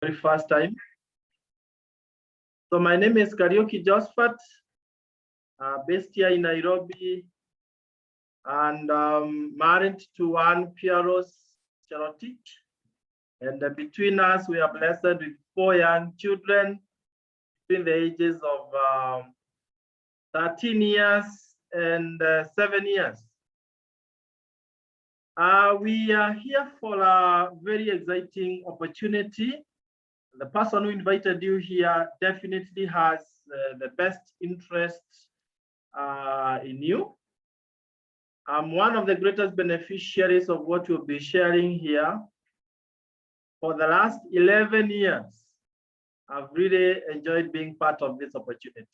very first time. So my name is Kariuki Josphat, based here in Nairobi, and married to one Pieros Charotich. And between us, we are blessed with 4 young children between the ages of 13 years and 7 years. We are here for a very exciting opportunity. The person who invited you here definitely has the best interest in you. I'm one of the greatest beneficiaries of what we'll be sharing here. For the last 11 years, I've really enjoyed being part of this opportunity.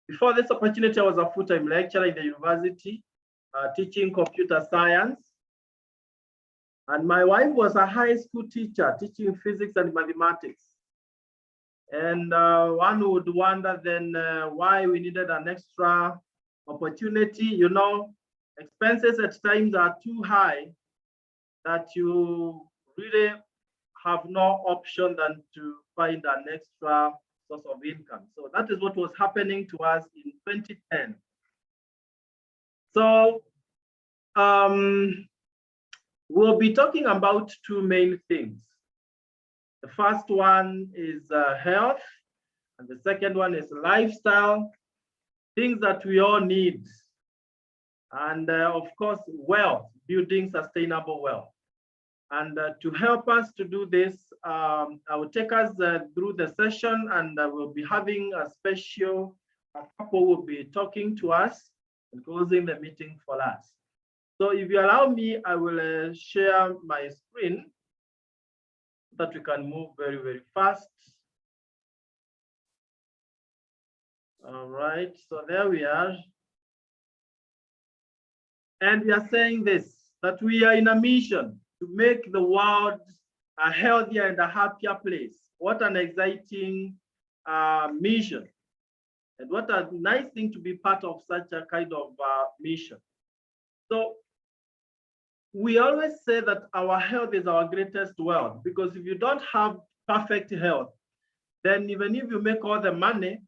Before this opportunity, I was a full-time lecturer in the university, teaching computer science. And my wife was a high school teacher, teaching physics and mathematics. And one would wonder then why we needed an extra opportunity. You know, expenses at times are too high that you really have no option than to find an extra source of income. So that is what was happening to us in 2010. So we'll be talking about 2 main things. The first one is health, and the second one is lifestyle, things that we all need. And of course, wealth, building sustainable wealth. And to help us to do this, I will take us through the session, and we'll be having a couple will be talking to us and closing the meeting for us. So if you allow me, I will share my screen so that we can move very, very fast. All right, so there we are. And we are saying this, that we are in a mission to make the world a healthier and a happier place. What an exciting mission. And what a nice thing to be part of such a kind of mission. So we always say that our health is our greatest wealth, because if you don't have perfect health, then even if you make all the money,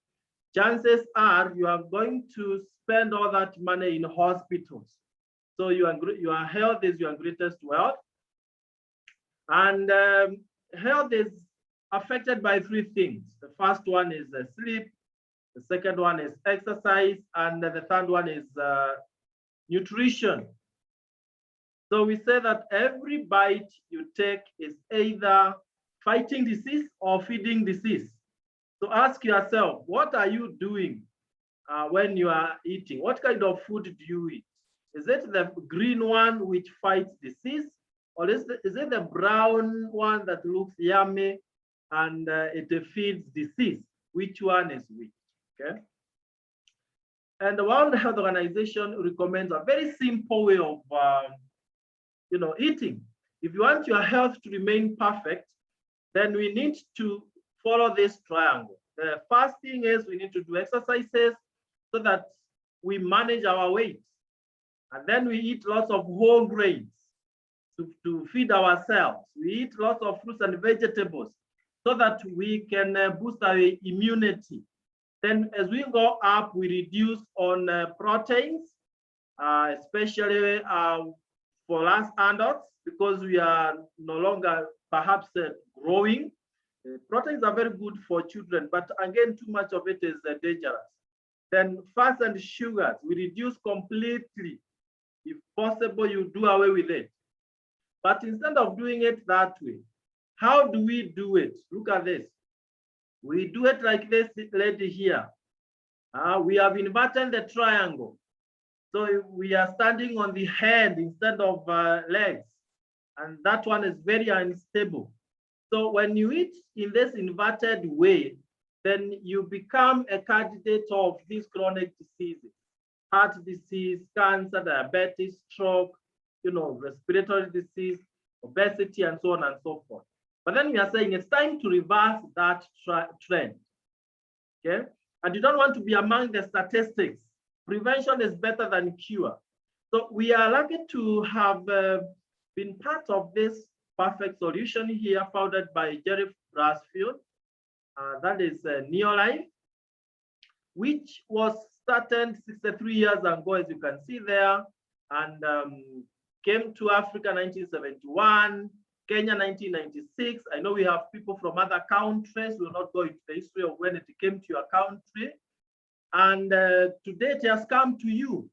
chances are you are going to spend all that money in hospitals. So your health is your greatest wealth. And health is affected by 3 things. The first one is sleep, the second one is exercise, and the third one is nutrition. So we say that every bite you take is either fighting disease or feeding disease. So ask yourself, what are you doing when you are eating? What kind of food do you eat? Is it the green one which fights disease? Or is it the brown one that looks yummy and it feeds disease? Which one is which? Okay. And the World Health Organization recommends a very simple way of eating. If you want your health to remain perfect, then we need to follow this triangle. The first thing is we need to do exercises so that we manage our weight. And then we eat lots of whole grains to feed ourselves. We eat lots of fruits and vegetables so that we can boost our immunity. Then as we go up, we reduce on proteins, especially for us adults, because we are no longer perhaps growing. Proteins are very good for children, but again, too much of it is dangerous. Then fats and sugars, we reduce completely. If possible, you do away with it. But instead of doing it that way, how do we do it? Look at this. We do it like this lady here. We have inverted the triangle. So we are standing on the head instead of legs. And that one is very unstable. So when you eat in this inverted way, then you become a candidate of these chronic diseases: heart disease, cancer, diabetes, stroke, respiratory disease, obesity, and so on and so forth. But then we are saying it's time to reverse that trend, okay? And you don't want to be among the statistics. Prevention is better than cure. So we are lucky to have been part of this perfect solution here, founded by Jerry Grassfield. That is Neolife, which was started 63 years ago, as you can see there, and came to Africa 1971, Kenya 1996. I know we have people from other countries. We'll not go into the history of when it came to your country. And today it has come to you.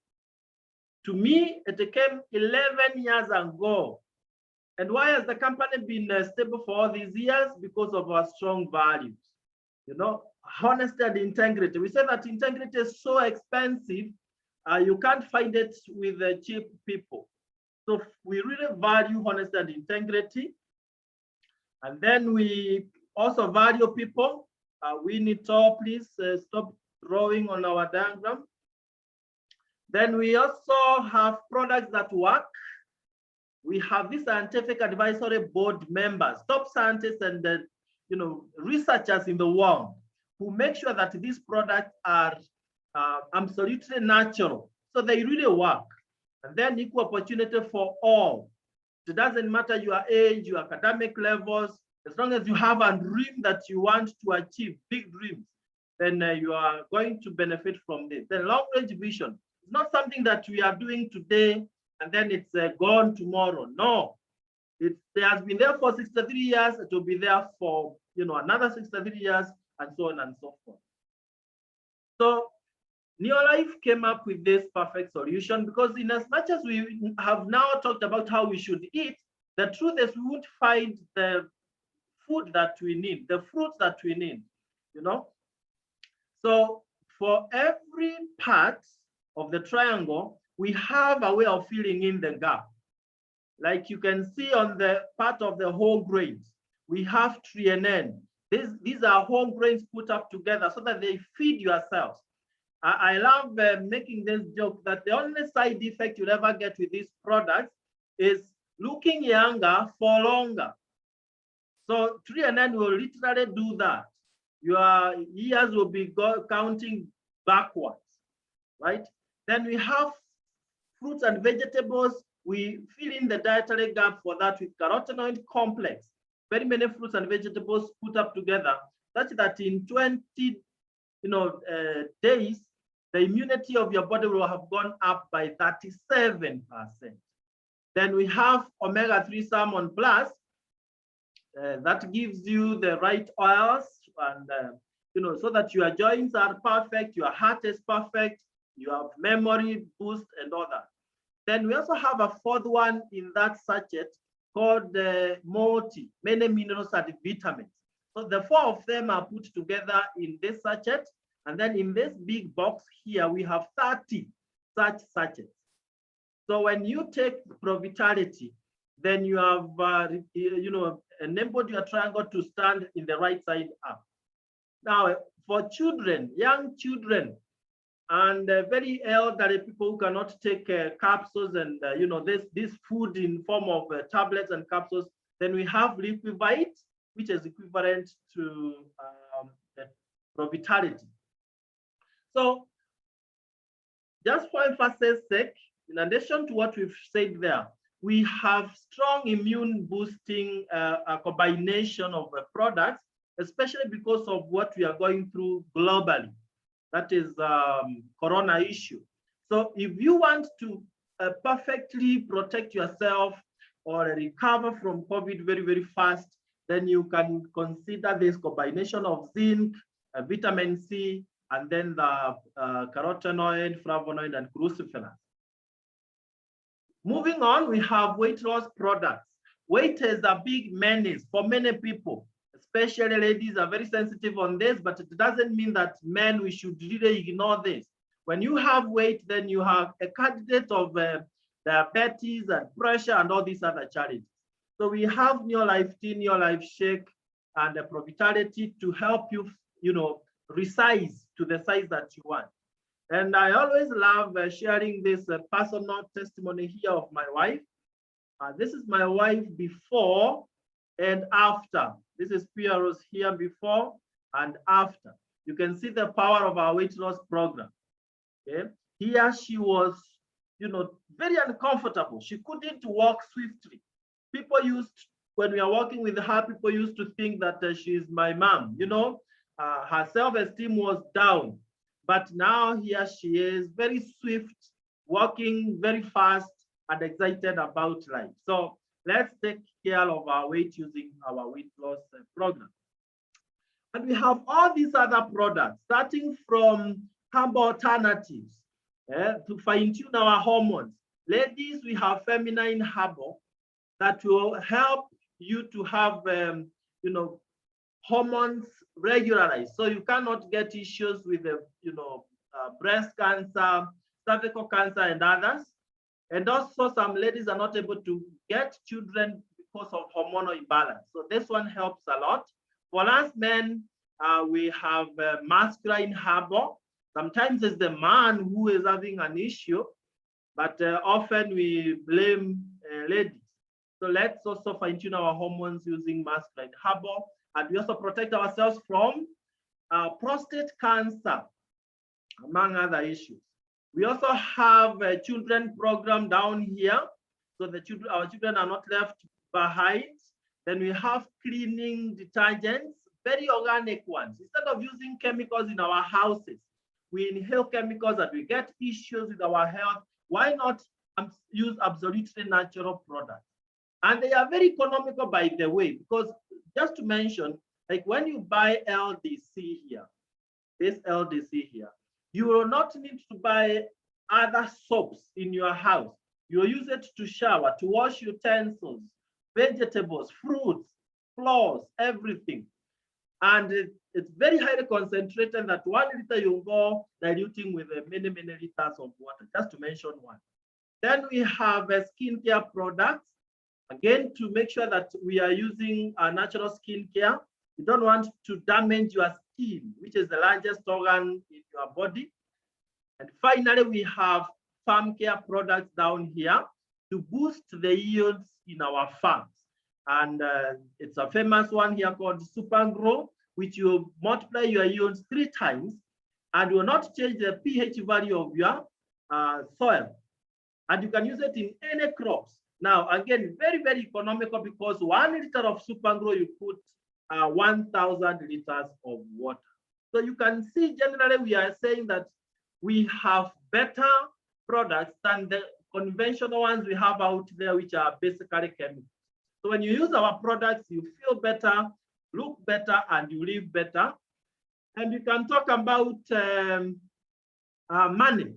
To me, it came 11 years ago. And why has the company been stable for all these years? Because of our strong values. You know, honesty and integrity. We say that integrity is so expensive, you can't find it with cheap people. So we really value honesty and integrity. And then we also value people. We need to please stop drawing on our diagram. Then we also have products that work. We have these scientific advisory board members, top scientists and researchers in the world who make sure that these products are absolutely natural. So they really work. And then equal opportunity for all. It doesn't matter your age, your academic levels, as long as you have a dream that you want to achieve, big dreams, then you are going to benefit from this. The long-range vision is not something that we are doing today and then it's gone tomorrow. No, it has been there for 63 years. It will be there for another 63 years, and so on and so forth. So Neolife came up with this perfect solution because in as much as we have now talked about how we should eat, the truth is we won't find the food that we need, the fruits that we need, So for every part of the triangle, we have a way of filling in the gap. Like you can see on the part of the whole grains, we have TRNN. These are whole grains put up together so that they feed your cells. I love making this joke that the only side effect you'll ever get with these products is looking younger for longer. So TRNN will literally do that. Your years will be counting backwards, right? Then we have fruits and vegetables. We fill in the dietary gap for that with carotenoid complex. Very many fruits and vegetables put up together, such that in 20 days, the immunity of your body will have gone up by 37%. Then we have omega-3 salmon plus, that gives you the right oils and so that your joints are perfect, your heart is perfect, you have memory boost and all that. Then we also have a fourth one in that sachet called multi, many minerals and vitamins. So the four of them are put together in this sachet, and then in this big box here we have 30 such sachets. So when you take Provitality, then you have enabled your triangle to stand in the right side up. Now, for children, young children, and very elderly people who cannot take capsules and this food in form of tablets and capsules, then we have Liquivite, which is equivalent to Provitality. So, just for emphasis sake, in addition to what we've said there, we have strong immune boosting a combination of products, especially because of what we are going through globally. That is corona issue. So if you want to perfectly protect yourself or recover from COVID very, very fast, then you can consider this combination of zinc, vitamin C, and then the carotenoid, flavonoid, and cruciferous. Moving on, we have weight loss products. Weight is a big menace for many people, especially ladies are very sensitive on this, but it doesn't mean that men, we should really ignore this. When you have weight, then you have a candidate of diabetes and pressure and all these other challenges. So we have Neolife Tea, Neolife Shake, and the Provitality to help you, resize to the size that you want. And I always love sharing this personal testimony here of my wife. This is my wife before and after. This is Piero's here before and after. You can see the power of our weight loss program. Okay? Here she was, very uncomfortable. She couldn't walk swiftly. People used when we are working with her, people used to think that she's my mom. You know, her self-esteem was down, but now here she is, very swift, working very fast and excited about life. So let's take care of our weight using our weight loss program. And we have all these other products, starting from herbal alternatives to fine-tune our hormones. Ladies, we have feminine herbal that will help you to have, hormones regularized. So you cannot get issues with breast cancer, cervical cancer, and others. And also some ladies are not able to get children because of hormonal imbalance. So this one helps a lot. For us men, we have masculine herbal. Sometimes it's the man who is having an issue, but often we blame ladies. So let's also fine-tune our hormones using masculine herbal. And we also protect ourselves from prostate cancer, among other issues. We also have a children program down here, so our children are not left behind. Then we have cleaning detergents, very organic ones. Instead of using chemicals in our houses, we inhale chemicals and we get issues with our health. Why not use absolutely natural products? And they are very economical, by the way, because just to mention, like when you buy LDC here, this LDC here, you will not need to buy other soaps in your house. You'll use it to shower, to wash utensils, vegetables, fruits, flours, everything. And it's very highly concentrated that 1 liter you go diluting with many, many liters of water, just to mention one. Then we have skincare products. Again, to make sure that we are using natural skincare. You don't want to damage your skin, which is the largest organ in your body. And finally, we have farm care products down here to boost the yields in our farms. And it's a famous one here called Super Grow, which will multiply your yields 3 times and will not change the pH value of your soil. And you can use it in any crops. Now, again, very, very economical because 1 liter of Super Grow, you put 1,000 liters of water. So you can see generally we are saying that we have better products than the conventional ones we have out there, which are basically chemicals. So when you use our products, you feel better, look better, and you live better. And you can talk about money.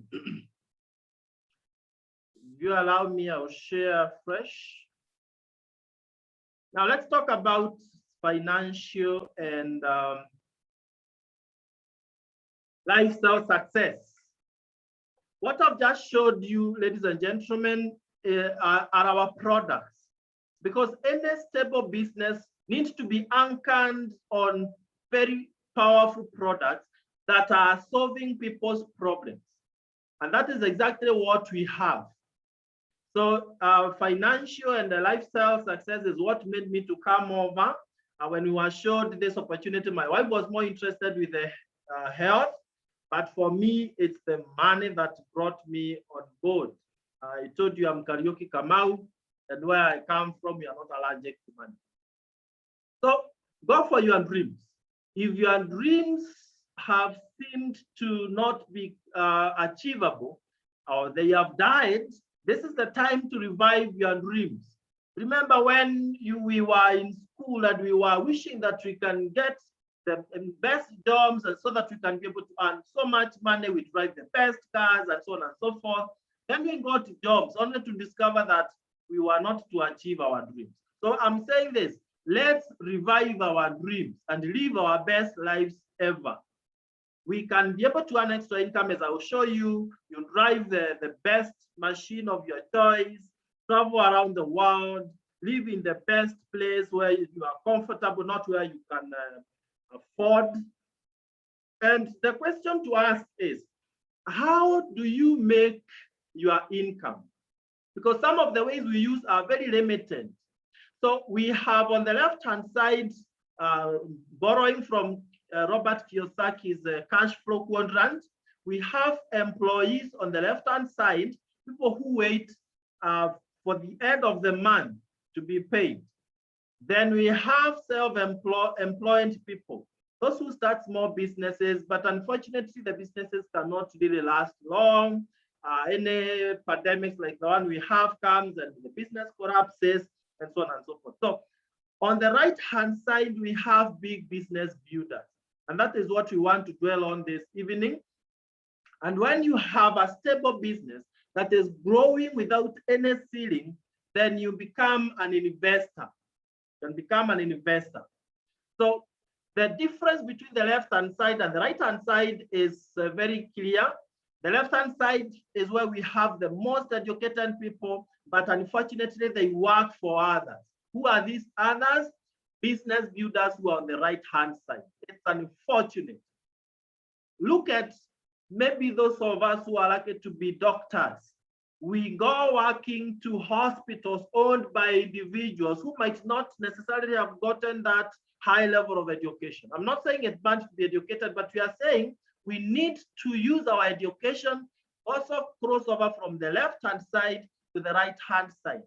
If you allow me, I'll share fresh. Now let's talk about financial and lifestyle success. What I've just showed you, ladies and gentlemen, are our products. Because any stable business needs to be anchored on very powerful products that are solving people's problems. And that is exactly what we have. So financial and the lifestyle success is what made me to come over. When we were showed this opportunity, my wife was more interested with the health, but for me, it's the money that brought me on board. I told you I'm Kariuki Kamau, and where I come from, we are not allergic to money. So go for your dreams. If your dreams have seemed to not be achievable, or they have died, this is the time to revive your dreams. Remember when we were in school and we were wishing that we can get the best jobs and so that we can be able to earn so much money, we drive the best cars and so on and so forth. Then we got jobs only to discover that we were not to achieve our dreams. So I'm saying this, let's revive our dreams and live our best lives ever. We can be able to earn extra income, as I will show you. You drive the best machine of your choice, travel around the world, live in the best place where you are comfortable, not where you can afford. And the question to ask is, how do you make your income? Because some of the ways we use are very limited. So we have on the left-hand side, borrowing from Robert Kiyosaki's cash flow quadrant. We have employees on the left-hand side, people who wait for the end of the month to be paid. Then we have self-employed people, those who start small businesses, but unfortunately the businesses cannot really last long. Any pandemics like the one we have comes and the business collapses and so on and so forth. So on the right-hand side, we have big business builders. And that is what we want to dwell on this evening. And when you have a stable business that is growing without any ceiling, then you become an investor. You can become an investor. So the difference between the left-hand side and the right-hand side is very clear. The left-hand side is where we have the most educated people, but unfortunately they work for others. Who are these others? Business builders who are on the right-hand side. It's unfortunate. Look at maybe those of us who are lucky to be doctors. We go working to hospitals owned by individuals who might not necessarily have gotten that high level of education. I'm not saying it's bad to be educated, but we are saying we need to use our education also crossover from the left-hand side to the right-hand side.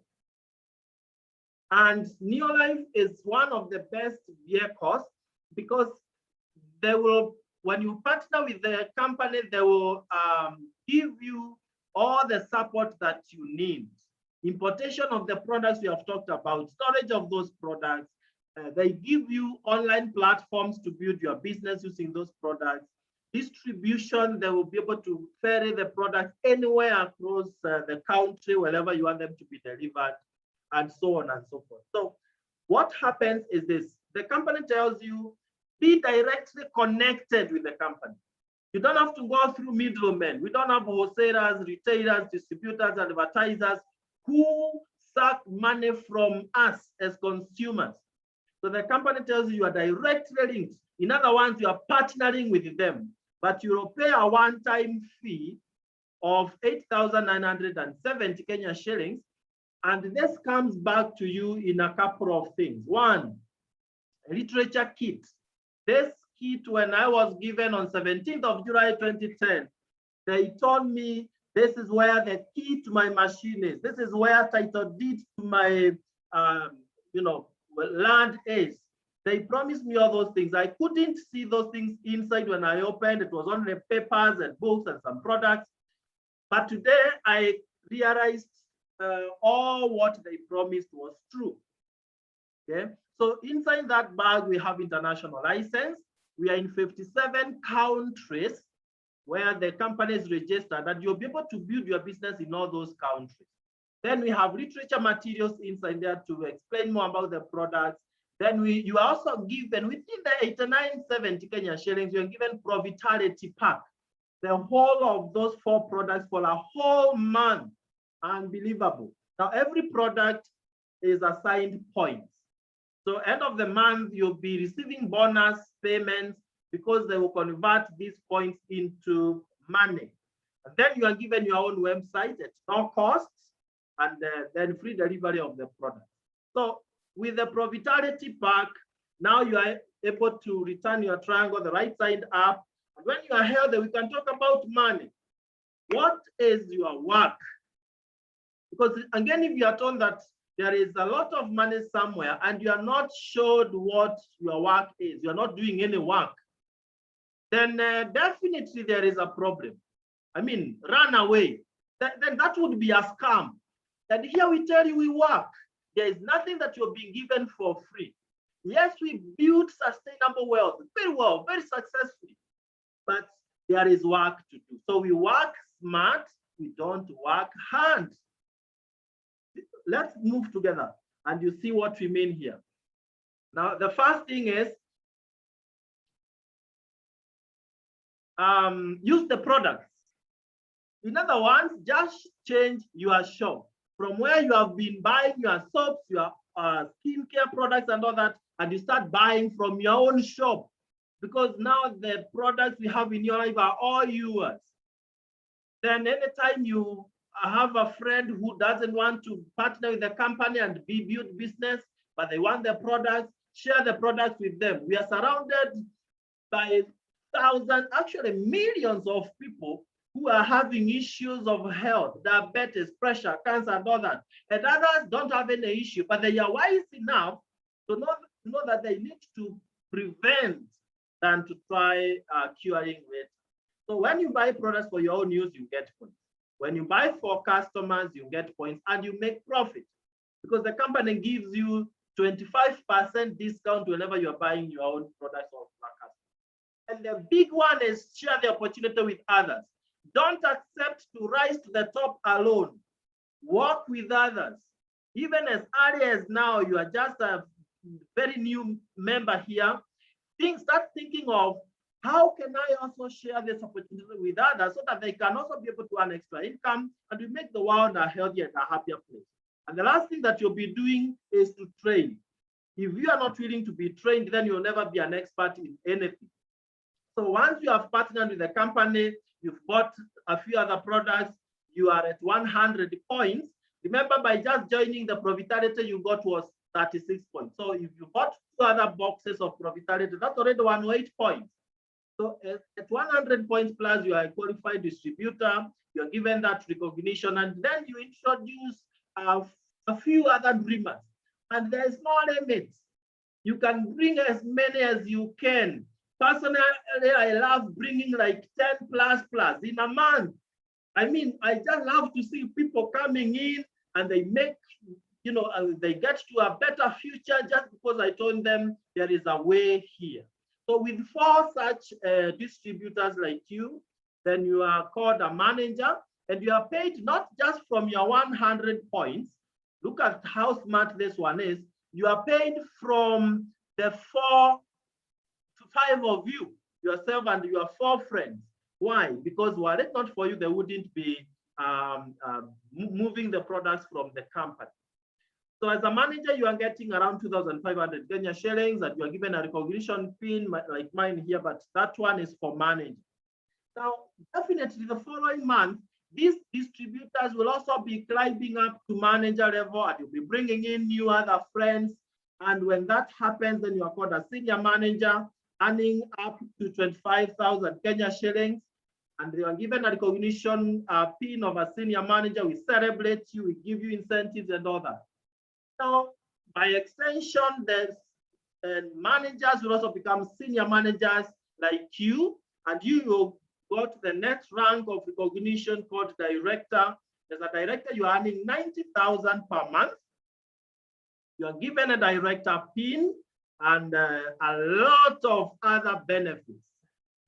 And Neolife is one of the best vehicles because they will, when you partner with the company, they will give you all the support that you need. Importation of the products we have talked about, storage of those products. They give you online platforms to build your business using those products. Distribution, they will be able to ferry the products anywhere across the country, wherever you want them to be delivered, and so on and so forth. So what happens is this: the company tells you, be directly connected with the company. You don't have to go through middlemen. We don't have wholesalers, retailers, distributors, advertisers who suck money from us as consumers. So the company tells you you are directly linked. In other words, you are partnering with them, but you will pay a one-time fee of 8,970 Kenya shillings. And this comes back to you in a couple of things. One, a literature kit. This kit, when I was given on 17th of July 2010, they told me this is where the key to my machine is. This is where title deed to my land is. They promised me all those things. I couldn't see those things inside when I opened. It was only papers and books and some products. But today I realized all what they promised was true. Okay, so inside that bag we have international license. We are in 57 countries where the company is registered, and you'll be able to build your business in all those countries. Then we have literature materials inside there to explain more about the products. Then you are also given, within the 8970 Kenya shillings, you're given Provitality Pack, the whole of those 4 products for a whole month. Unbelievable. Now, every product is assigned points. So end of the month, you'll be receiving bonus payments because they will convert these points into money. And then you are given your own website at no costs, and then free delivery of the product. So with the Provitality Pack, now you are able to return your triangle the right side up. And when you are healthy, we can talk about money. What is your work? Because again, if you are told that there is a lot of money somewhere and you are not sure what your work is, you're not doing any work, then definitely there is a problem. I mean, run away. Then that would be a scam. And here we tell you we work. There is nothing that you're being given for free. Yes, we build sustainable wealth very well, very successfully, but there is work to do. So we work smart, we don't work hard. Let's move together and you see what we mean here. Now, the first thing is use the products. In other words, just change your shop from where you have been buying your soaps, your skincare products and all that, and you start buying from your own shop, because now the products we have in your life are all yours. Then anytime you have a friend who doesn't want to partner with the company and build business, but they want the products, share the products with them. We are surrounded by thousands, actually millions of people who are having issues of health, diabetes, pressure, cancer, and all that. And others don't have any issue, but they are wise enough So know that they need to prevent than to try curing later. So when you buy products for your own use, you get points. When you buy for customers, you get points and you make profit because the company gives you 25% discount whenever you're buying your own products or customers. And the big one is share the opportunity with others. Don't accept to rise to the top alone. Work with others. Even as early as now, you are just a very new member here. Start thinking of how can I also share this opportunity with others so that they can also be able to earn extra income and we make the world a healthier and a happier place. And the last thing that you'll be doing is to train. If you are not willing to be trained, then you'll never be an expert in anything. So once you have partnered with the company, you've bought a few other products, you are at 100 points. Remember, by just joining the Provitality, you got was 36 points. So if you bought 2 other boxes of Provitality, that's already 108 points. So at 100 points plus, you are a qualified distributor, you're given that recognition, and then you introduce a few other dreamers. And there's no limits. You can bring as many as you can. Personally, I love bringing like 10 plus in a month. I mean, I just love to see people coming in and they make, they get to a better future just because I told them there is a way here. So with 4 such distributors like you, then you are called a manager and you are paid not just from your 100 points. Look at how smart this one is. You are paid from the 4 to 5 of you, yourself and your 4 friends. Why? Because were it not for you, they wouldn't be moving the products from the company. So as a manager, you are getting around 2,500 Kenya shillings and you are given a recognition pin like mine here, but that one is for managing. Now, definitely the following month, these distributors will also be climbing up to manager level and you'll be bringing in new other friends. And when that happens, then you are called a senior manager, earning up to 25,000 Kenya shillings. And you are given a recognition pin of a senior manager. We celebrate you, we give you incentives and all that. Now, by extension, the managers will also become senior managers like you, and you will go to the next rank of recognition called director. As a director, you are earning 90,000 per month. You are given a director pin and a lot of other benefits,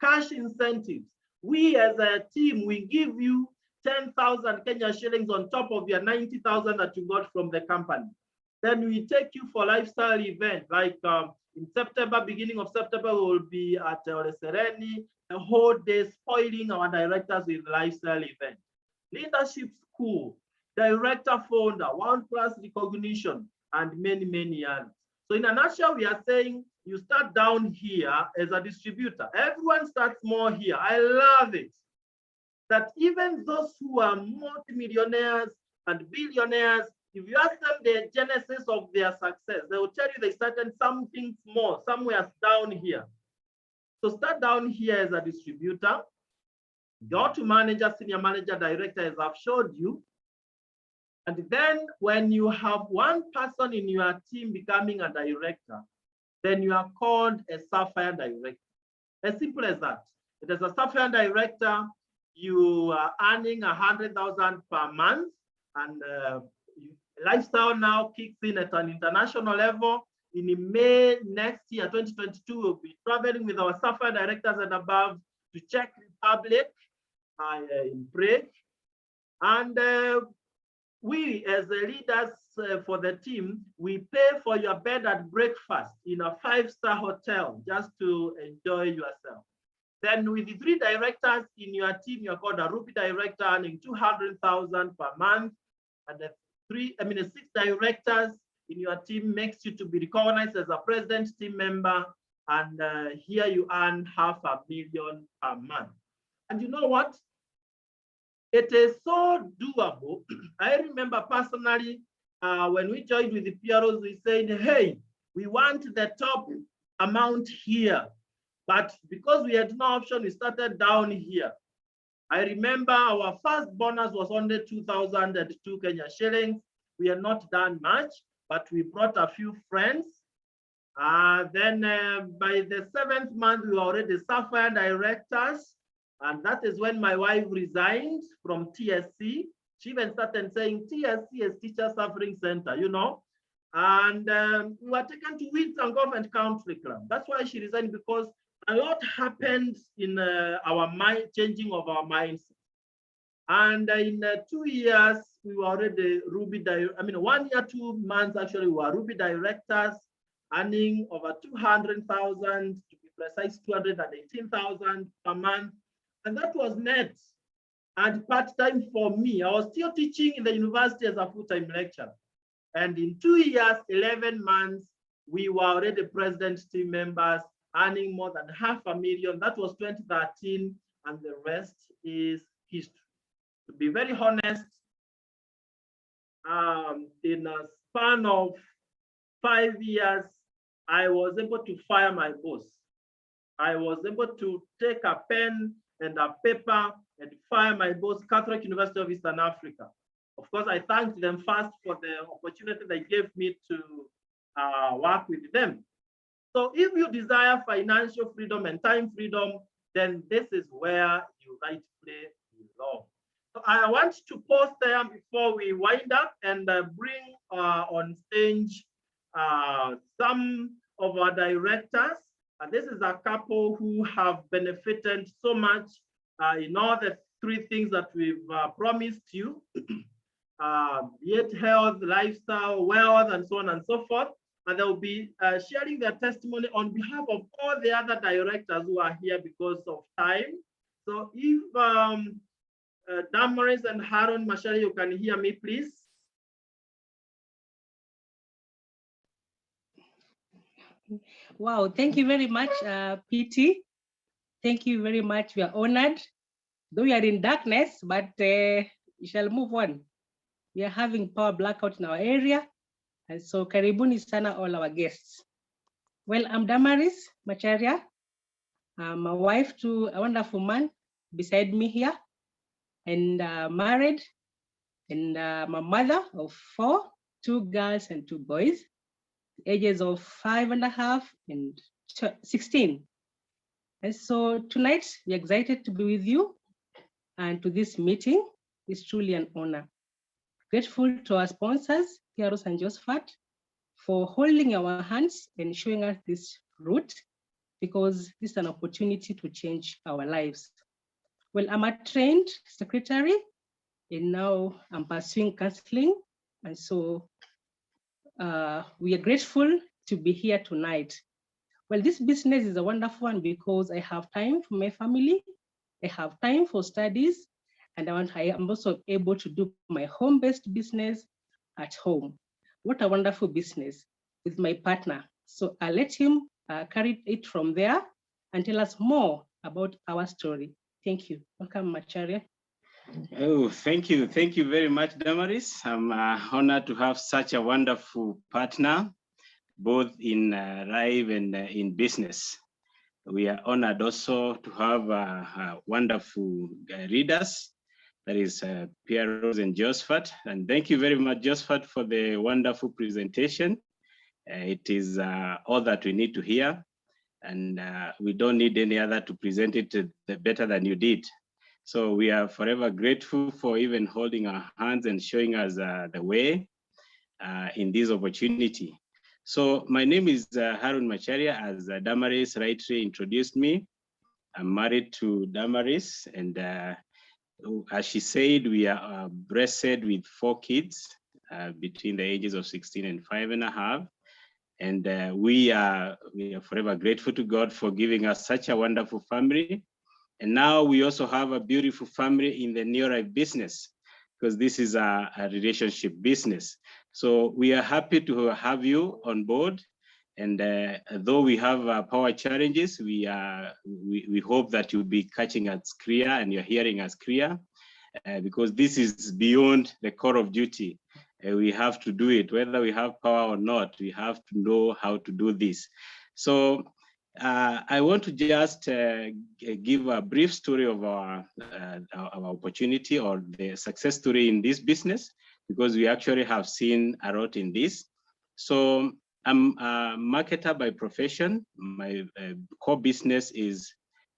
cash incentives. We as a team, we give you 10,000 Kenya shillings on top of your 90,000 that you got from the company. Then we take you for lifestyle event, like in September, beginning of September, we will be at Sereni, the whole day spoiling our directors with lifestyle event. Leadership school, director founder, 1+ recognition, and many, many others. So in a nutshell, we are saying you start down here as a distributor. Everyone starts more here. I love it. That even those who are multimillionaires and billionaires, if you ask them the genesis of their success, they will tell you they started something small, somewhere down here. So start down here as a distributor, go to manager, senior manager, director, as I've showed you. And then when you have one person in your team becoming a director, then you are called a sapphire director. As simple as that. It is a sapphire director, you are earning 100,000 per month, and lifestyle now kicks in at an international level. In May next year, 2022, we'll be traveling with our sapphire directors and above to Czech Republic in Prague. And we, as the leaders for the team, we pay for your bed and breakfast in a 5-star hotel just to enjoy yourself. Then with the 3 directors in your team, you're called a rupee director, earning 200,000 per month. And the 6 directors in your team makes you to be recognized as a president team member. And here you earn $500,000 per month. And you know what? It is so doable. I remember personally, when we joined with the PROs, we said, hey, we want the top amount here. But because we had no option, we started down here. I remember our first bonus was only 2,002 Kenya shillings. We had not done much, but we brought a few friends Then by the 7th month, we were already Sapphire directors. And that is when my wife resigned from TSC. She even started saying TSC is Teacher Suffering Center, you know. And we were taken to Weeds and Government Country Club. That's why she resigned, because a lot happened in our mind, changing of our minds. And in 2 years, we were already Ruby, 1 year, 2 months, actually, we were Ruby directors, earning over 200,000, to be precise, 218,000 per month. And that was net and part-time for me. I was still teaching in the university as a full-time lecturer. And in 2 years, 11 months, we were already president team members, earning more than $500,000. That was 2013, and the rest is history. To be very honest, in a span of 5 years, I was able to fire my boss. I was able to take a pen and a paper and fire my boss, Catholic University of Eastern Africa. Of course, I thanked them first for the opportunity they gave me to work with them. So if you desire financial freedom and time freedom, then this is where you rightfully belong. So I want to pause there before we wind up and bring on stage some of our directors. And this is a couple who have benefited so much in all the 3 things that we've promised you, yet health, lifestyle, wealth, and so on and so forth. And they'll be sharing their testimony on behalf of all the other directors who are here because of time. So if Damaris and Harun Macharia, you can hear me, please. Wow, thank you very much, PT. Thank you very much. We are honored. Though we are in darkness, but we shall move on. We are having power blackout in our area. And so karibuni sana all our guests. Well, I'm Damaris Macharia. I'm a wife to a wonderful man beside me here, and married, and I'm a mother of 4, 2 girls and 2 boys, ages of 5.5 and 16. And so tonight we're excited to be with you, and to this meeting is truly an honor. Grateful to our sponsors, Harun and Josphat, for holding our hands and showing us this route, because this is an opportunity to change our lives. Well, I'm a trained secretary, and now I'm pursuing counseling. And so we are grateful to be here tonight. Well, this business is a wonderful one because I have time for my family, I have time for studies, and I am also able to do my home-based business at home. What a wonderful business with my partner. So I'll let him carry it from there and tell us more about our story. Thank you. Welcome, Macharia. Oh, thank you. Thank you very much, Damaris. I'm honored to have such a wonderful partner, both in life and in business. We are honored also to have wonderful readers, that is Pierre and Josphat. And thank you very much, Josphat, for the wonderful presentation. It is all that we need to hear, and we don't need any other to present it better than you did. So we are forever grateful for even holding our hands and showing us the way in this opportunity. So my name is Harun Macharia, as Damaris rightly introduced me. I'm married to Damaris, and as she said, we are blessed with 4 kids between the ages of 16 and 5.5. And we are forever grateful to God for giving us such a wonderful family. And now we also have a beautiful family in the Neolife business, because this is a relationship business. So we are happy to have you on board. And though we have power challenges, we hope that you'll be catching us clear and you're hearing us clear, because this is beyond the call of duty. We have to do it, whether we have power or not. We have to know how to do this. So I want to just give a brief story of our opportunity, or the success story in this business, because we actually have seen a lot in this. So I'm a marketer by profession. My core business is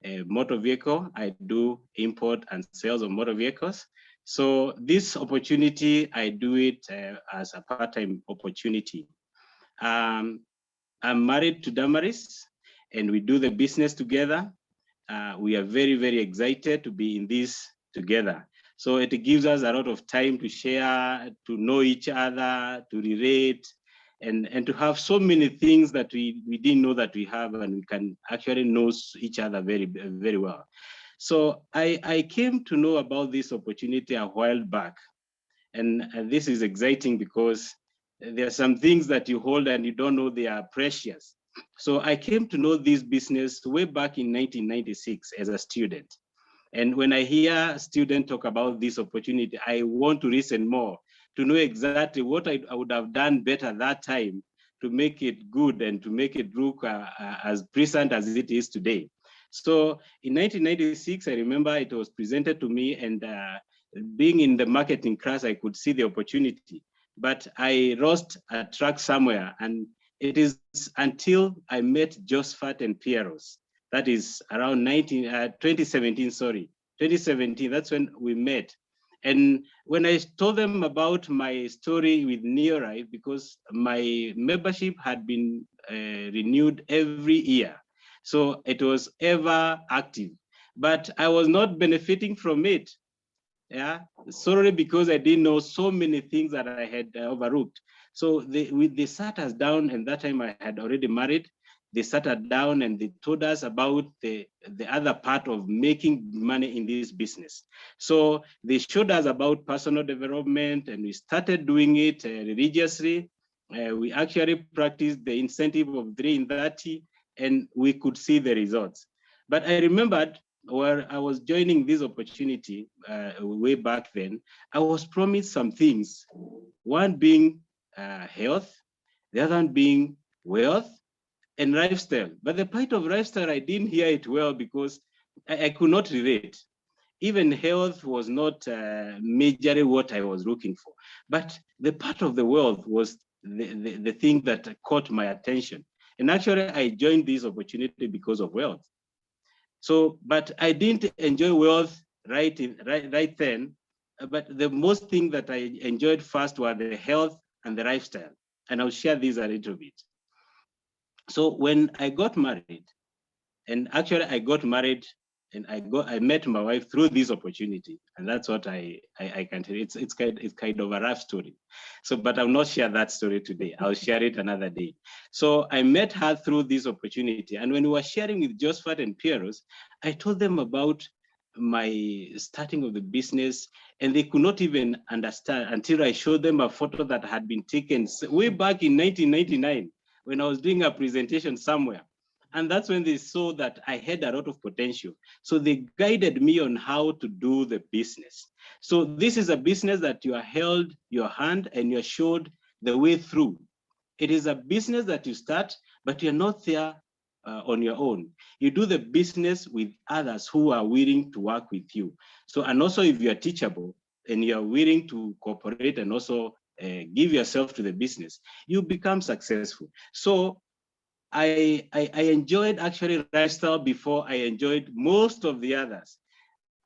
a motor vehicle. I do import and sales of motor vehicles. So this opportunity, I do it as a part-time opportunity. I'm married to Damaris, and we do the business together. We are very, very excited to be in this together. So it gives us a lot of time to share, to know each other, to relate, and to have so many things that we didn't know that we have, and we can actually know each other very, very well. So I came to know about this opportunity a while back. And this is exciting because there are some things that you hold and you don't know they are precious. So I came to know this business way back in 1996 as a student. And when I hear students talk about this opportunity, I want to listen more to know exactly what I would have done better that time to make it good and to make it look as present as it is today. So in 1996, I remember it was presented to me, and being in the marketing class, I could see the opportunity, but I lost a track somewhere. And it is until I met Josphat and Pieros, that is around 2017, sorry, 2017, that's when we met. And when I told them about my story with NeoRive, because my membership had been renewed every year, so it was ever active, but I was not benefiting from it. Yeah, sorry, because I didn't know so many things that I had overlooked. So they sat us down, and that time I had already married. They sat us down and they told us about the other part of making money in this business. So they showed us about personal development, and we started doing it religiously. We actually practiced the incentive of 3 in 30, and we could see the results. But I remembered where I was joining this opportunity way back then, I was promised some things. One being health, the other one being wealth and lifestyle. But the part of lifestyle, I didn't hear it well because I could not relate. Even health was not majorly what I was looking for. But the part of the wealth was the thing that caught my attention. And actually, I joined this opportunity because of wealth. So, but I didn't enjoy wealth right then. But the most thing that I enjoyed first were the health and the lifestyle. And I'll share these a little bit. So when I got married, and actually I got married and I met my wife through this opportunity. And that's what I can tell you. It's kind of a rough story. So, but I'll not share that story today. I'll share it another day. So I met her through this opportunity. And when we were sharing with Josphat and Pieros, I told them about my starting of the business, and they could not even understand until I showed them a photo that had been taken way back in 1999 when I was doing a presentation somewhere. And that's when they saw that I had a lot of potential. So they guided me on how to do the business. So this is a business that you are held your hand and you're showed the way through. It is a business that you start, but you're not there on your own. You do the business with others who are willing to work with you. So, and also if you're teachable and you're willing to cooperate and also give yourself to the business, you become successful. So I enjoyed actually lifestyle before I enjoyed most of the others.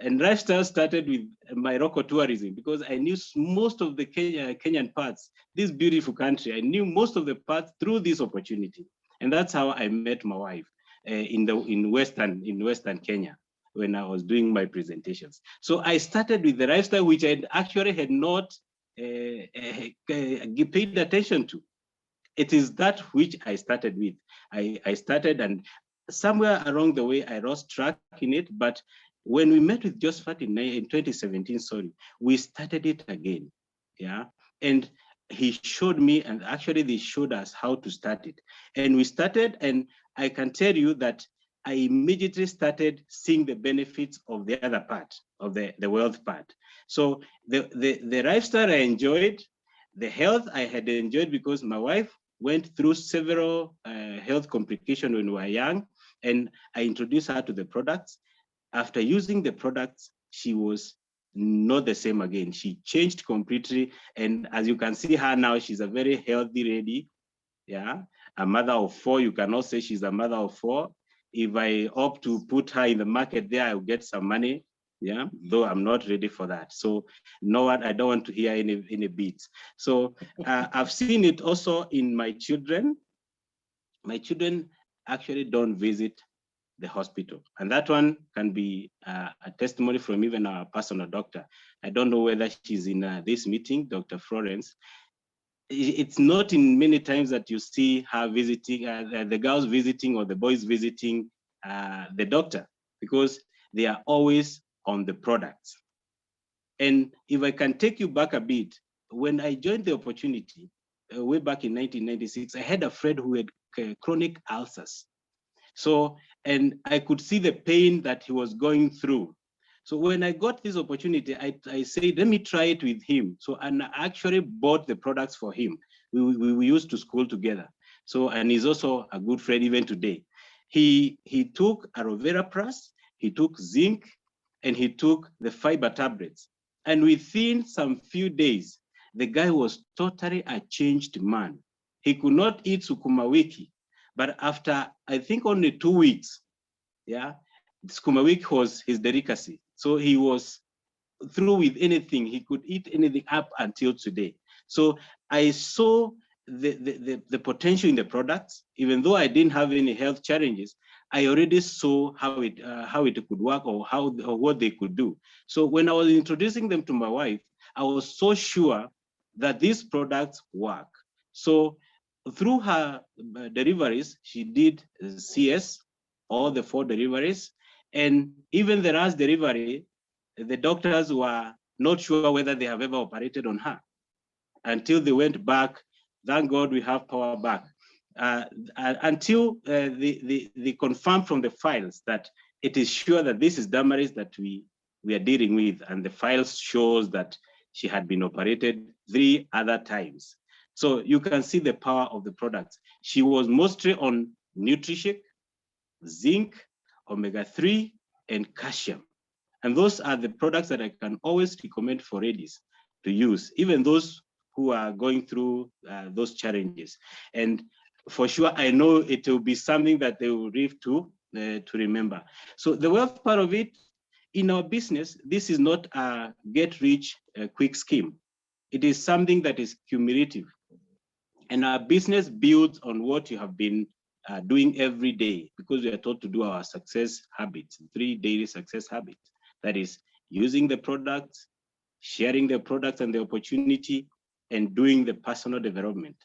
And lifestyle started with my local tourism because I knew most of the Kenyan parts, this beautiful country. I knew most of the parts through this opportunity. And that's how I met my wife in Western Kenya when I was doing my presentations. So I started with the lifestyle, which I actually had not paid attention to. It is that which I started with. I started, and somewhere along the way, I lost track in it. But when we met with Josphat in 2017, sorry, we started it again. Yeah. And he showed me, and actually they showed us how to start it. And we started, and I can tell you that I immediately started seeing the benefits of the other part, of the wealth part. So the lifestyle I enjoyed, the health I had enjoyed because my wife went through several health complications when we were young, and I introduced her to the products. After using the products, she was not the same again. She changed completely. And as you can see her now, she's a very healthy lady. Yeah. a mother of 4, you cannot say she's a mother of 4. If I opt to put her in the market there, I'll get some money. Yeah, though I'm not ready for that. So no one, I don't want to hear any beats. So I've seen it also in my children. My children actually don't visit the hospital. And that one can be a testimony from even our personal doctor. I don't know whether she's in this meeting, Dr. Florence. It's not in many times that you see her visiting, the girls visiting or the boys visiting the doctor, because they are always on the products. And if I can take you back a bit, when I joined the opportunity way back in 1996, I had a friend who had chronic ulcers. So, and I could see the pain that he was going through. So when I got this opportunity, I said, let me try it with him. So, and I actually bought the products for him. We used to school together. So, and he's also a good friend even today. He took aloe vera plus, he took zinc, and he took the fiber tablets. And within some few days, the guy was totally a changed man. He could not eat sukuma wiki, but after, I think, only 2 weeks, yeah, sukuma wiki was his delicacy. So he was through with anything. He could eat anything up until today. So I saw the potential in the products. Even though I didn't have any health challenges, I already saw how it could work, or what they could do. So when I was introducing them to my wife, I was so sure that these products work. So through her deliveries, she did CS, all the 4 deliveries, and even the last delivery, the doctors were not sure whether they have ever operated on her until they went back. Thank God we have power back. Until they confirmed from the files that it is sure that this is Damaris that we are dealing with, and the files shows that she had been operated 3 other times. So you can see the power of the products. She was mostly on nutrition, zinc, omega-3, and calcium. And those are the products that I can always recommend for ladies to use, even those who are going through those challenges. And for sure, I know it will be something that they will live to remember. So the wealth part of it, in our business, this is not a get rich quick scheme. It is something that is cumulative. And our business builds on what you have been doing every day, because we are taught to do our success habits, 3 daily success habits. That is using the products, sharing the products and the opportunity, and doing the personal development.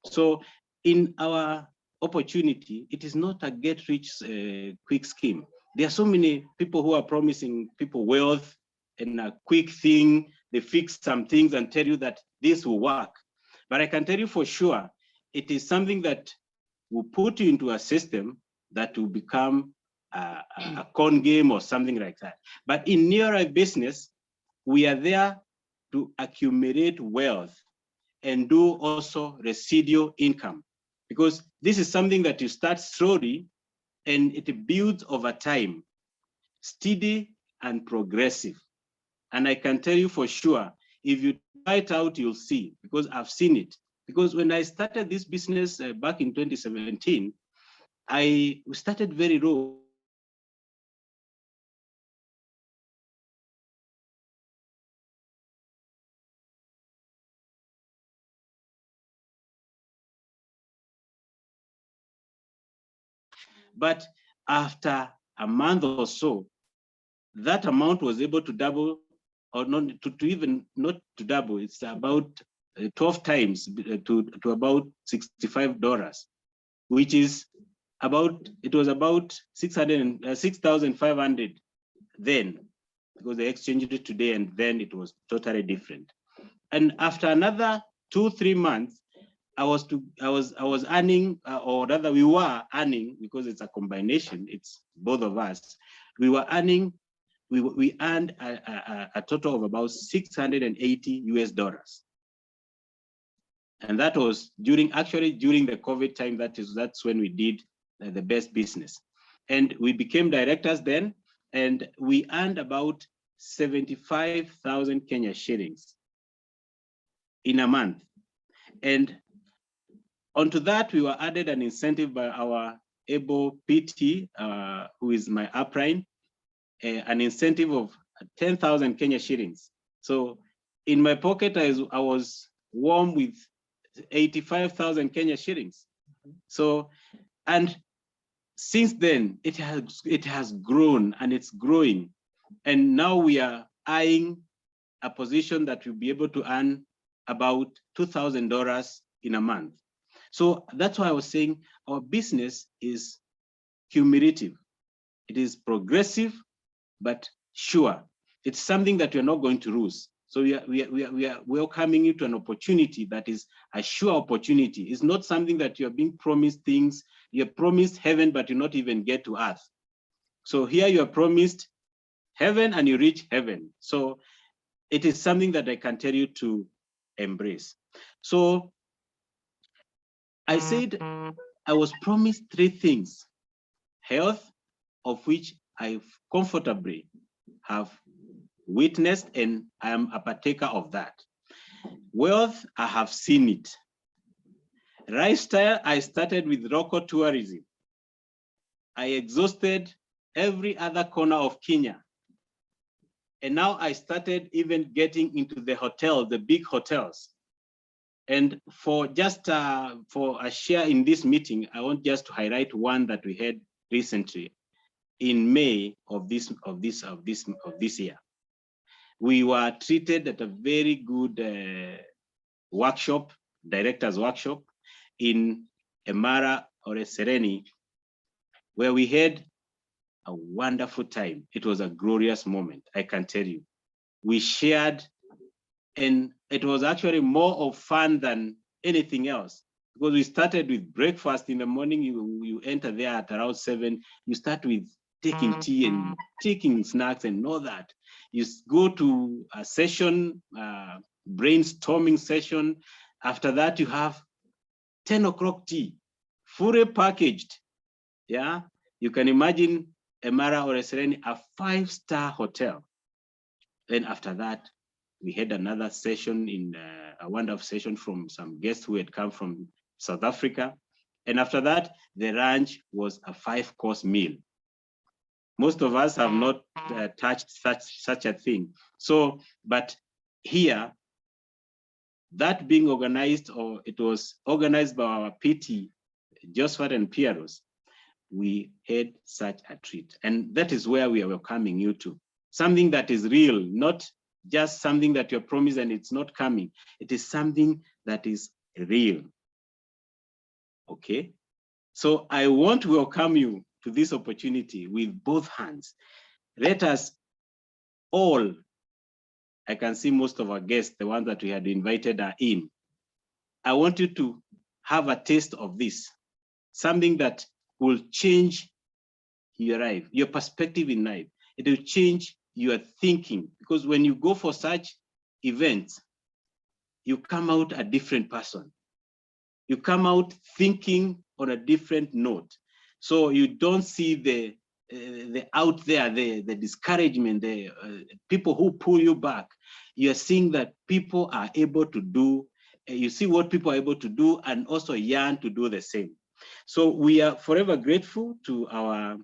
So in our opportunity, it is not a get rich quick scheme. There are so many people who are promising people wealth and a quick thing. They fix some things and tell you that this will work. But I can tell you for sure, it is something that will put you into a system that will become a con game or something like that. But in nearer business, we are there to accumulate wealth and do also residual income, because this is something that you start slowly and it builds over time, steady and progressive. And I can tell you for sure, if you try it out, you'll see, because I've seen it. Because when I started this business back in 2017, we started very low. But after a month or so, that amount was able to double, or not to even not to double. It's about 12 times to about $65, which is about, it was about 6,500 then, because they exchanged it today, and then it was totally different. And after another 2-3 months, I was earning, or rather we were earning, because it's a combination, it's both of us. We were earning, we earned a total of about $680. And that was actually during the COVID time. That's when we did the best business. And we became directors then, and we earned about 75,000 Kenya shillings in a month. And Onto that, we were added an incentive by our able PT, who is my upline, an incentive of 10,000 Kenya shillings. So in my pocket, I was warm with 85,000 Kenya shillings. So, and since then, it has grown and it's growing. And now we are eyeing a position that will be able to earn about $2,000 in a month. So that's why I was saying our business is cumulative. It is progressive, but sure. It's something that we're not going to lose. So we are welcoming you to an opportunity that is a sure opportunity. It's not something that you're being promised things. You're promised heaven, but you not even get to earth. So here you are promised heaven and you reach heaven. So it is something that I can tell you to embrace. So I said I was promised 3 things: health, of which I comfortably have witnessed and I am a partaker of that. Wealth, I have seen it. Lifestyle, I started with local tourism. I exhausted every other corner of Kenya. And now I started even getting into the hotel, the big hotels. And for just for a share in this meeting, I want just to highlight one that we had recently in May of this year. We were treated at a very good workshop, director's workshop in Emara or Sereni, where we had a wonderful time. It was a glorious moment, I can tell you. We shared, and it was actually more of fun than anything else, because we started with breakfast in the morning. You enter there at around 7. You start with taking tea and taking snacks and all that. You go to a session, brainstorming session. After that, you have 10 o'clock tea, fully packaged. Yeah, you can imagine Emara or Sereni, a 5-star hotel. Then after that, we had another session in a wonderful session from some guests who had come from South Africa. And after that, the lunch was a 5-course meal. Most of us have not touched such a thing. So, but here, that being organized, or it was organized by our PT, Josphat and Pieros, we had such a treat. And that is where we are welcoming you to. Something that is real, not just something that you're promised and it's not coming. It is something that is real. Okay? So I want to welcome you to this opportunity with both hands. Let us all, I can see most of our guests, the ones that we had invited, are in. I want you to have a taste of this, something that will change your life, your perspective in life. It will change your thinking, because when you go for such events, you come out a different person. You come out thinking on a different note. So you don't see the out there, the discouragement, the people who pull you back. You're seeing that people are able to do, you see what people are able to do and also yearn to do the same. So we are forever grateful to our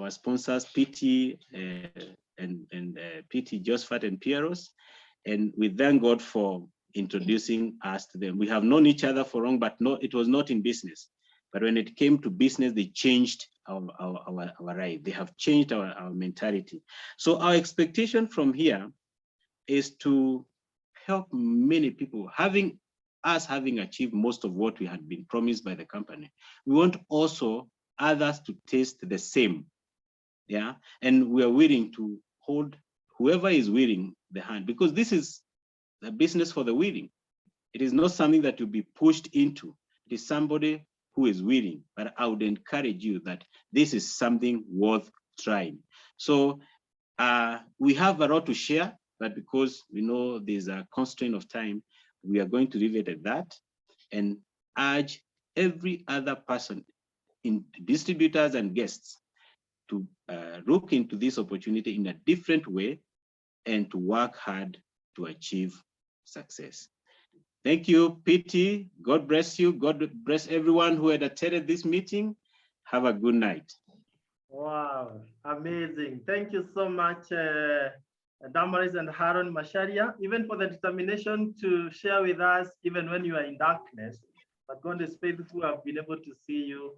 sponsors, PT and PT Josphat and Pieros, and we thank God for introducing us to them. We have known each other for long, but no, it was not in business. But when it came to business, they changed our life. They have changed our mentality. So our expectation from here is to help many people, having achieved most of what we had been promised by the company. We want also others to taste the same. Yeah, and we are willing to hold whoever is willing the hand, because this is a business for the willing. It is not something that you'll be pushed into. It is somebody who is willing. But I would encourage you that this is something worth trying. So we have a lot to share, but because we know there's a constraint of time, we are going to leave it at that and urge every other person, in distributors and guests, to look into this opportunity in a different way and to work hard to achieve success. Thank you, PT. God bless you. God bless everyone who had attended this meeting. Have a good night. Wow, amazing. Thank you so much, Damaris and Harun Macharia, even for the determination to share with us, even when you are in darkness. But God is faithful, I've been able to see you.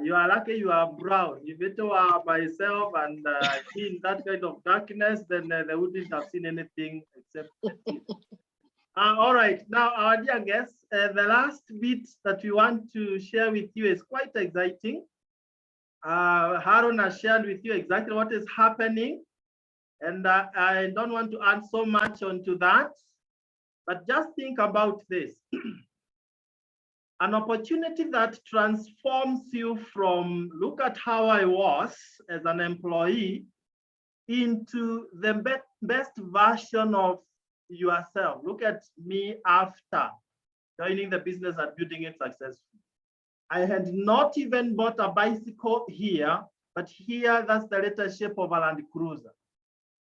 You are lucky you are brown. If it were myself and in that kind of darkness, then they wouldn't have seen anything except the teeth. All right, now our dear guests, the last bit that we want to share with you is quite exciting. Harun has shared with you exactly what is happening, and I don't want to add so much onto that, but just think about this. An opportunity that transforms you from, look at how I was as an employee, into the best version of yourself. Look at me after joining the business and building it successfully. I had not even bought a bicycle here, but here that's the latest shape of a Land Cruiser.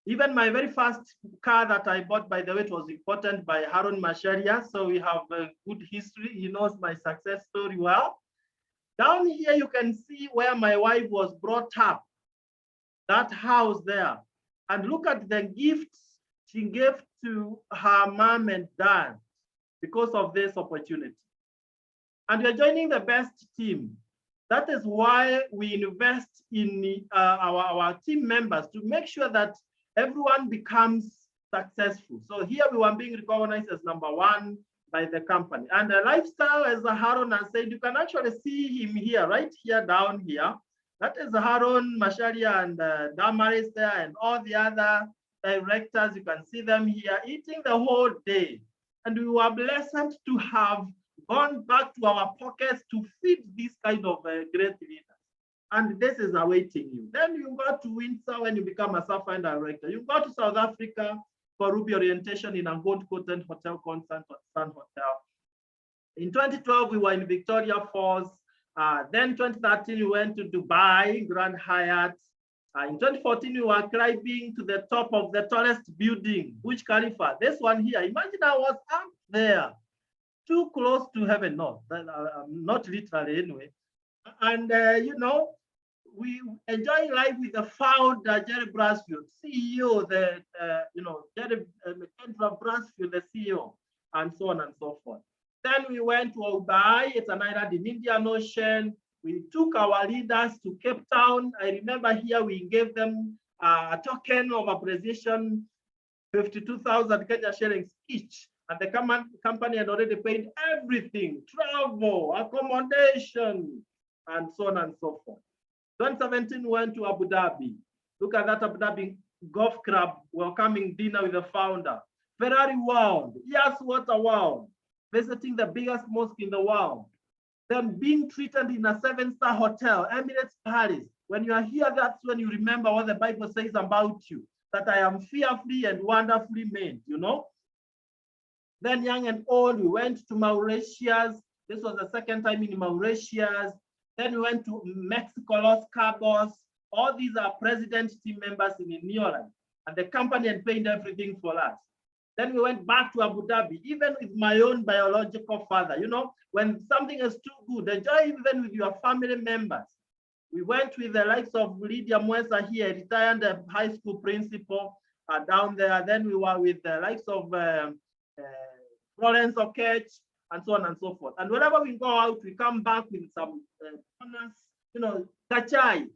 Even my very first car that I bought, by the way, it was imported by Harun Macharia, so we have a good history. He knows my success story well. Down here, you can see where my wife was brought up, that house there. And look at the gifts she gave to her mom and dad because of this opportunity. And we're joining the best team. That is why we invest in our team members to make sure that everyone becomes successful. So here we were being recognized as #1 by the company. And the lifestyle, as Harun has said, you can actually see him here, right here, down here. That is Harun Macharia and Damaris there, and all the other directors. You can see them here eating the whole day. And we were blessed to have gone back to our pockets to feed this kind of great leaders. And this is awaiting you. Then you go to Windsor when you become a Sapphire director. You go to South Africa for Ruby orientation in a gold-coated hotel called Sun Hotel. In 2012, we were in Victoria Falls. Then 2013, we went to Dubai, Grand Hyatt. In 2014, we were climbing to the top of the tallest building, Burj Khalifa. This one here, imagine I was up there, too close to heaven. No, not literally anyway. And, you know, we enjoy life with the founder, Jerry Brasfield, CEO, Jerry Brasfield, the CEO, and so on and so forth. Then we went to Dubai, it's an island in Indian Ocean. We took our leaders to Cape Town. I remember here we gave them a token of appreciation, 52,000 Kenya shillings each. And the company had already paid everything, travel, accommodation, and so on and so forth. 2017 we went to Abu Dhabi. Look at that Abu Dhabi Golf Club welcoming dinner with the founder. Ferrari World, yes, what a world. Visiting the biggest mosque in the world. Then being treated in a 7-star hotel, Emirates Paris. When you are here, that's when you remember what the Bible says about you, that I am fearfully and wonderfully made, you know? Then young and old, we went to Mauritius. This was the second time in Mauritius. Then we went to Mexico, Los Cabos. All these are president team members in New Orleans, and the company had paid everything for us. Then we went back to Abu Dhabi, even with my own biological father. You know, when something is too good, enjoy even with your family members. We went with the likes of Lydia Mwesa here, retired high school principal down there. Then we were with the likes of Florence Okech, and so on and so forth. And whenever we go out, we come back with some kachai.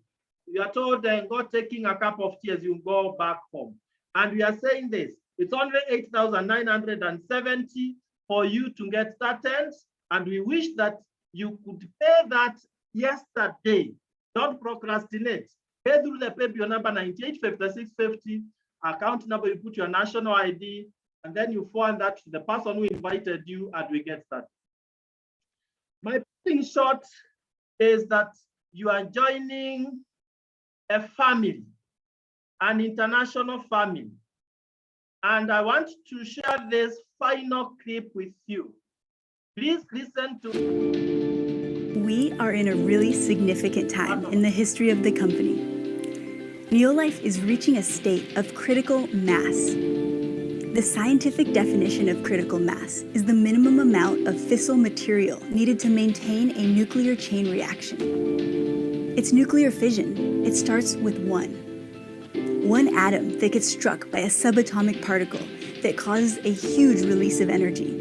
You are told, go taking a cup of tea as you go back home. And we are saying this, it's only 8,970 for you to get started. And we wish that you could pay that yesterday. Don't procrastinate. Pay through the PayBill number 985650, account number, you put your national ID, and then you forward that to the person who invited you, and we get started. My thing short is that you are joining a family, an international family. And I want to share this final clip with you. Please listen to. We are in a really significant time in the history of the company. Neolife is reaching a state of critical mass. The scientific definition of critical mass is the minimum amount of fissile material needed to maintain a nuclear chain reaction. It's nuclear fission. It starts with one atom that gets struck by a subatomic particle that causes a huge release of energy.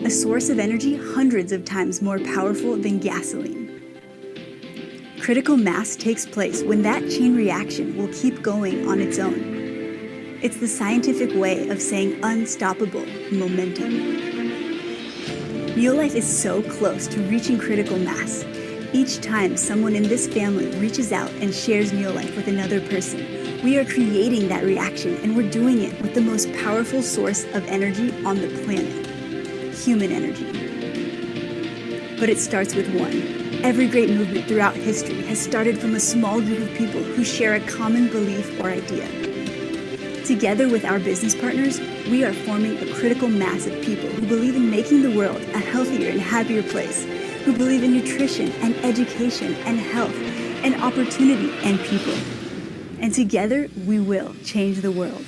A source of energy hundreds of times more powerful than gasoline. Critical mass takes place when that chain reaction will keep going on its own. It's the scientific way of saying unstoppable momentum. Neolife is so close to reaching critical mass. Each time someone in this family reaches out and shares Neolife with another person, we are creating that reaction, and we're doing it with the most powerful source of energy on the planet, human energy. But it starts with one. Every great movement throughout history has started from a small group of people who share a common belief or idea. Together with our business partners, we are forming a critical mass of people who believe in making the world a healthier and happier place, who believe in nutrition and education and health and opportunity and people. And together, we will change the world.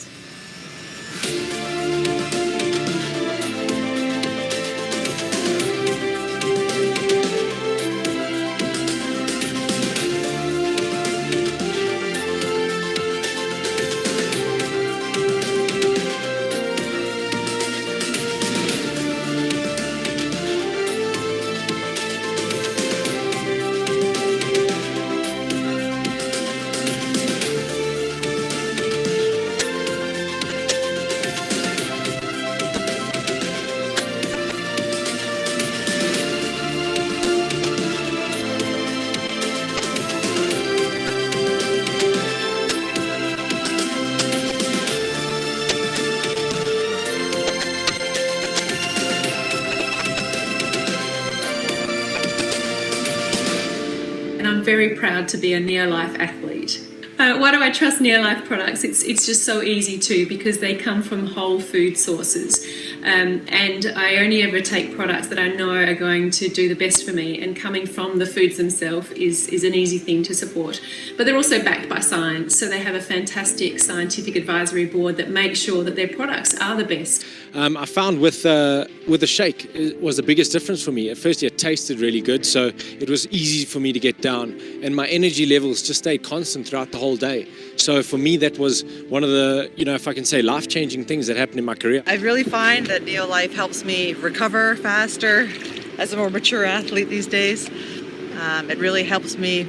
I'm very proud to be a Neolife athlete. Why do I trust Neolife products? It's just so easy to, because they come from whole food sources. And I only ever take products that I know are going to do the best for me, and coming from the foods themselves is an easy thing to support. But they're also backed by science, so they have a fantastic scientific advisory board that makes sure that their products are the best. I found with the shake, it was the biggest difference for me. At first it tasted really good, so it was easy for me to get down, and my energy levels just stayed constant throughout the whole day. So for me, that was one of the, if I can say, life-changing things that happened in my career. I really find that Neolife helps me recover faster as a more mature athlete these days. It really helps me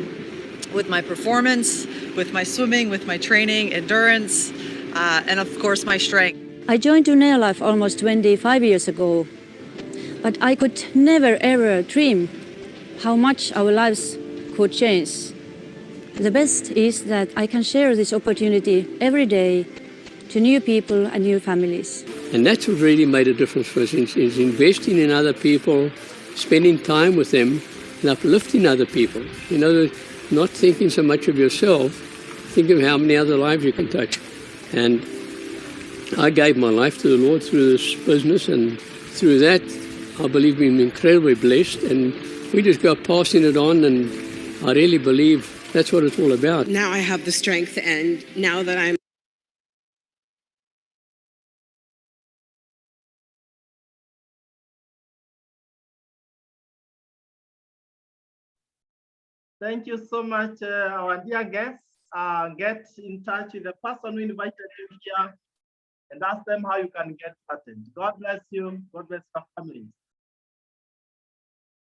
with my performance, with my swimming, with my training, endurance, and of course my strength. I joined Neolife almost 25 years ago, but I could never ever dream how much our lives could change. The best is that I can share this opportunity every day to new people and new families. And that's what really made a difference for us, is investing in other people, spending time with them, and uplifting other people. Not thinking so much of yourself, think of how many other lives you can touch. And I gave my life to the Lord through this business, and through that, I believe we've been incredibly blessed, and we just go passing it on, and I really believe that's what it's all about. Now I have the strength, and now that I'm Thank you so much, our dear guests. Get in touch with the person who invited you here and ask them how you can get started. God bless you. God bless your families.